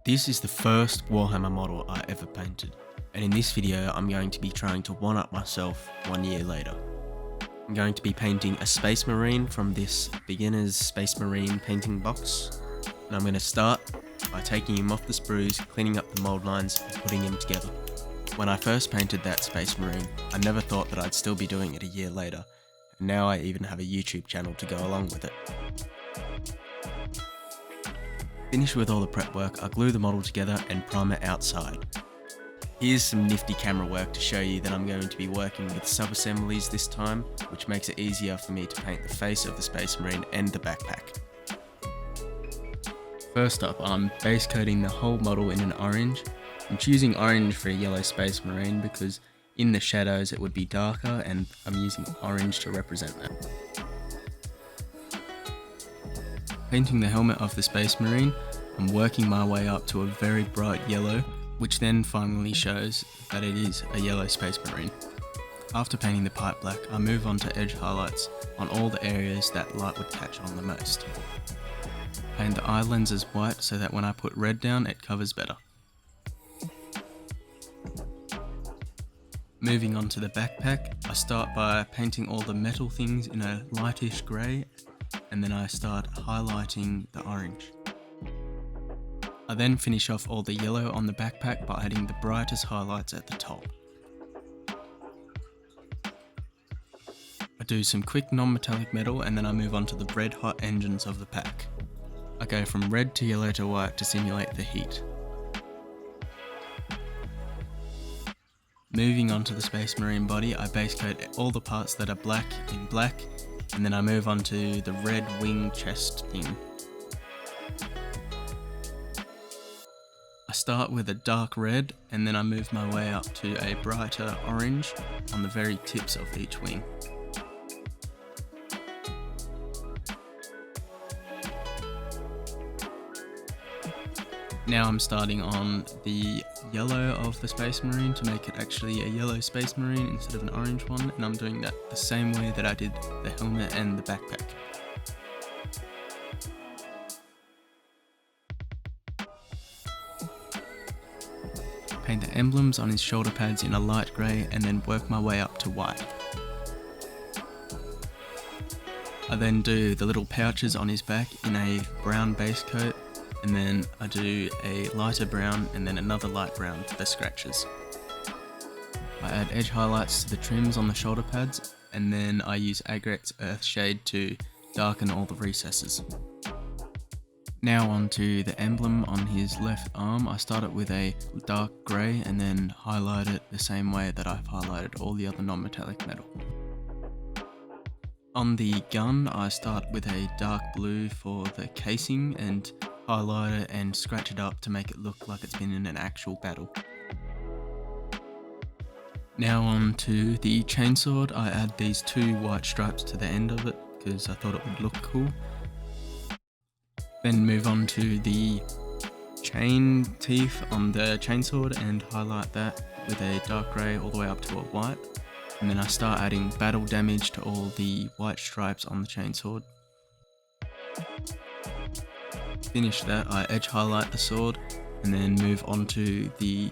This is the first Warhammer model I ever painted, and in this video I'm going to be trying to one-up myself 1 year later. I'm going to be painting a Space Marine from this beginner's Space Marine painting box, and I'm going to start by taking him off the sprues, cleaning up the mould lines and putting him together. When I first painted that Space Marine, I never thought that I'd still be doing it a year later, and now I even have a YouTube channel to go along with it. Finished with all the prep work, I glue the model together and prime it outside. Here's some nifty camera work to show you that I'm going to be working with sub-assemblies this time, which makes it easier for me to paint the face of the Space Marine and the backpack. First up, I'm base coating the whole model in an orange. I'm choosing orange for a yellow Space Marine because in the shadows it would be darker, and I'm using orange to represent that. Painting the helmet of the Space Marine, I'm working my way up to a very bright yellow, which then finally shows that it is a yellow Space Marine. After painting the pipe black, I move on to edge highlights on all the areas that light would catch on the most. Paint the eye lenses white so that when I put red down it covers better. Moving on to the backpack, I start by painting all the metal things in a lightish grey, and then I start highlighting the orange. I then finish off all the yellow on the backpack by adding the brightest highlights at the top. I do some quick non-metallic metal and then I move on to the red hot engines of the pack. I go from red to yellow to white to simulate the heat. Moving on to the Space Marine body, I base coat all the parts that are black in black, and then I move on to the red wing chest thing. I start with a dark red and then I move my way up to a brighter orange on the very tips of each wing. Now I'm starting on the yellow of the Space Marine to make it actually a yellow Space Marine instead of an orange one, and I'm doing that the same way that I did the helmet and the backpack. Paint the emblems on his shoulder pads in a light grey and then work my way up to white. I then do the little pouches on his back in a brown base coat, and then I do a lighter brown and then another light brown for the scratches. I add edge highlights to the trims on the shoulder pads, and then I use Agrex Earthshade to darken all the recesses. Now on to the emblem on his left arm. I start it with a dark grey and then highlight it the same way that I've highlighted all the other non-metallic metal. On the gun, I start with a dark blue for the casing and highlight it and scratch it up to make it look like it's been in an actual battle. Now on to the chainsword, I add these two white stripes to the end of it because I thought it would look cool. Then move on to the chain teeth on the chainsword and highlight that with a dark grey all the way up to a white. And then I start adding battle damage to all the white stripes on the chainsword. Finish that, I edge highlight the sword and then move on to the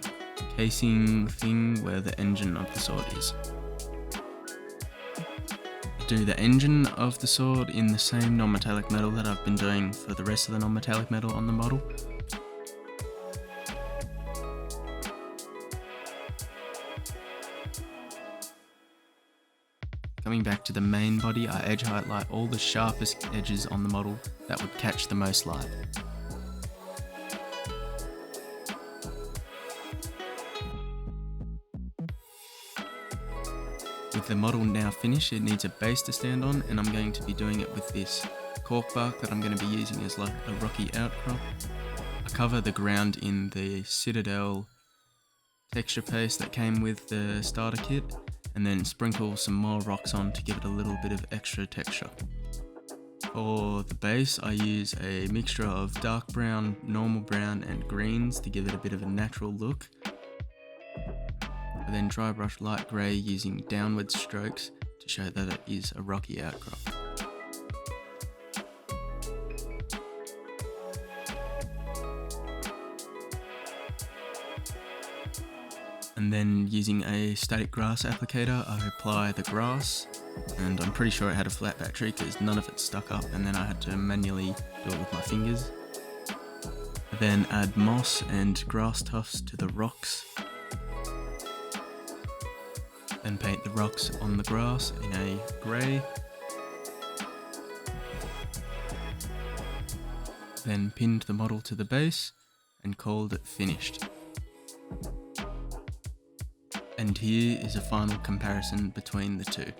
casing thing where the engine of the sword is. Do the engine of the sword in the same non-metallic metal that I've been doing for the rest of the non-metallic metal on the model. Coming back to the main body, I edge highlight all the sharpest edges on the model that would catch the most light. With the model now finished, it needs a base to stand on, and I'm going to be doing it with this cork bark that I'm going to be using as like a rocky outcrop. I cover the ground in the Citadel texture paste that came with the starter kit, and then sprinkle some more rocks on to give it a little bit of extra texture. For the base, I use a mixture of dark brown, normal brown and greens to give it a bit of a natural look. I then dry brush light grey using downward strokes to show that it is a rocky outcrop. And then using a static grass applicator, I apply the grass, and I'm pretty sure it had a flat battery because none of it stuck up, and then I had to manually do it with my fingers. I then add moss and grass tufts to the rocks, then paint the rocks on the grass in a grey, then pinned the model to the base and called it finished. And here is a final comparison between the two.